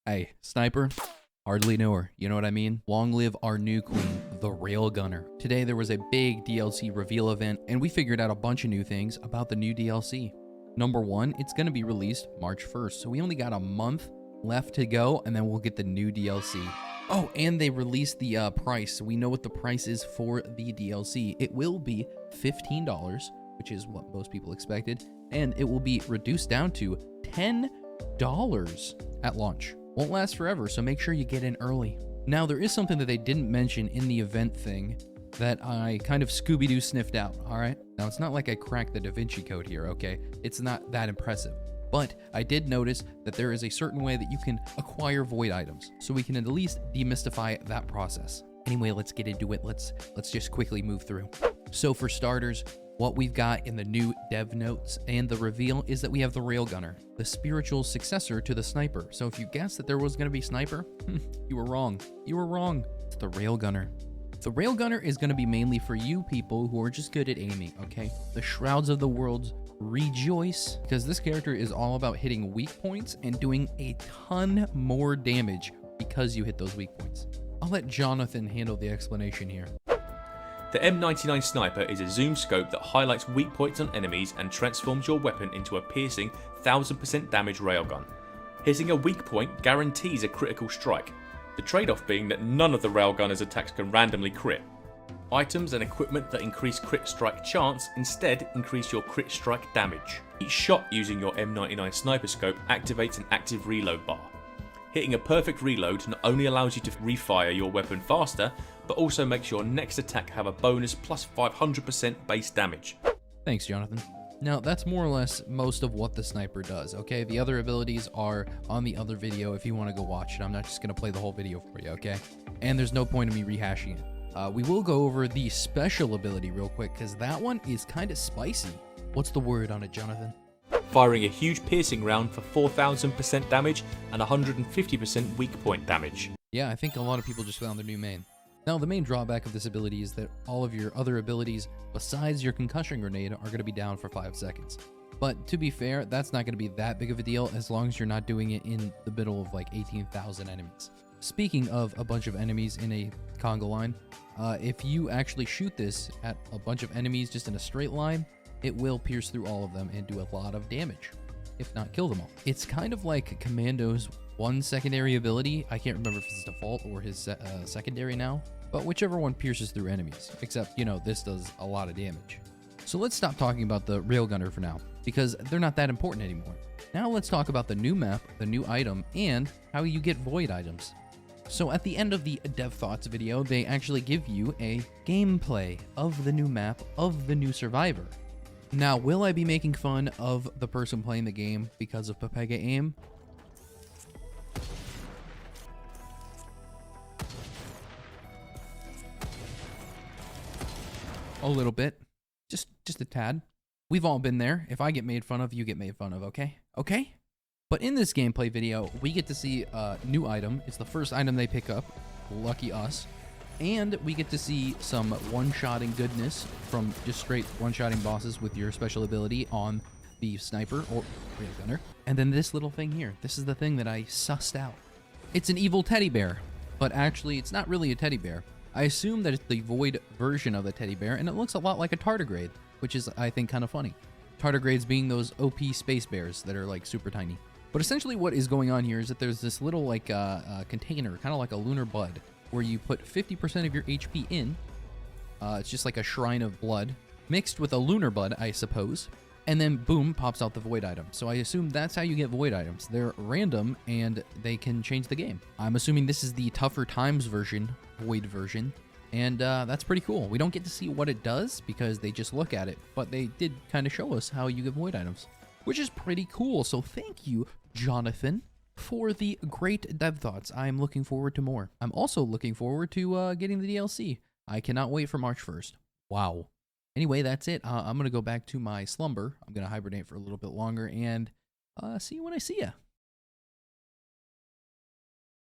Hey, sniper, hardly know her, you know what I mean? Long live our new queen, the Railgunner. Today there was a big DLC reveal event, and we figured out a bunch of new things about the new DLC. Number one, it's gonna be released March 1st, so we only got a month left to go, and then we'll get the new DLC. Oh, and they released the price, so we know what the price is for the DLC. It will be $15, which is what most people expected, and it will be reduced down to $10 at launch. Won't last forever, so make sure you get in early. Now, there is something that they didn't mention in the event thing that I kind of Scooby-Doo sniffed out, all right? Now, it's not like I cracked the Da Vinci Code here, okay? It's not that impressive. But I did notice that there is a certain way that you can acquire void items, so we can at least demystify that process. Anyway, let's get into it. Let's just quickly move through. So for starters, what we've got in the new dev notes and the reveal is that we have the Railgunner, the spiritual successor to the Sniper. So if you guessed that there was going to be Sniper, you were wrong. You were wrong. It's the Railgunner. The Railgunner is going to be mainly for you people who are just good at aiming, okay? The Shrouds of the World rejoice, because this character is all about hitting weak points and doing a ton more damage because you hit those weak points. I'll let Jonathan handle the explanation here. The M99 Sniper is a zoom scope that highlights weak points on enemies and transforms your weapon into a piercing 1000% damage railgun. Hitting a weak point guarantees a critical strike, the trade-off being that none of the railgunner's attacks can randomly crit. Items and equipment that increase crit strike chance instead increase your crit strike damage. Each shot using your M99 Sniper scope activates an active reload bar. Hitting a perfect reload not only allows you to refire your weapon faster, but also makes your next attack have a bonus plus 500% base damage. Thanks, Jonathan. Now, that's more or less most of what the Sniper does, okay? The other abilities are on the other video if you want to go watch it. I'm not just going to play the whole video for you, okay? And there's no point in me rehashing it. We will go over the special ability real quick, because that one is kind of spicy. What's the word on it, Jonathan? Firing a huge piercing round for 4000% damage and 150% weak point damage. Yeah, I think a lot of people just found their new main. Now, the main drawback of this ability is that all of your other abilities, besides your concussion grenade, are going to be down for 5 seconds. But to be fair, that's not going to be that big of a deal as long as you're not doing it in the middle of like 18,000 enemies. Speaking of a bunch of enemies in a conga line, if you actually shoot this at a bunch of enemies just in a straight line, it will pierce through all of them and do a lot of damage, if not kill them all. It's kind of like Commando's one secondary ability. I can't remember if it's default or his secondary now, but whichever one pierces through enemies, except, you know, this does a lot of damage. So let's stop talking about the Railgunner for now, because they're not that important anymore. Now let's talk about the new map, the new item, and how you get void items. So at the end of the Dev Thoughts video, they actually give you a gameplay of the new map, of the new survivor. Now, will I be making fun of the person playing the game because of Pepega aim? A little bit. Just a tad. We've all been there. If I get made fun of, you get made fun of, okay? Okay? But in this gameplay video, we get to see a new item. It's the first item they pick up. Lucky us. And we get to see some one-shotting goodness from just straight one-shotting bosses with your special ability on the Sniper or Railgunner. And then this little thing here. This is the thing that I sussed out. It's an evil teddy bear, but actually it's not really a teddy bear. I assume that it's the void version of the teddy bear, and it looks a lot like a tardigrade, which is, I think, kind of funny. Tardigrades being those OP space bears that are like super tiny. But essentially what is going on here is that there's this little like container, kind of like a lunar bud, where you put 50% of your HP in. It's just like a shrine of blood, mixed with a lunar bud, I suppose. And then, boom, pops out the void item. So I assume that's how you get void items. They're random, and they can change the game. I'm assuming this is the Tougher Times version, void version. And that's pretty cool. We don't get to see what it does, because they just look at it. But they did kind of show us how you get void items, which is pretty cool. So thank you, Jonathan, for the great dev thoughts. I'm looking forward to more. I'm also looking forward to getting the DLC. I cannot wait for March 1st. Wow. Anyway, that's it. I'm going to go back to my slumber. I'm going to hibernate for a little bit longer and see you when I see ya.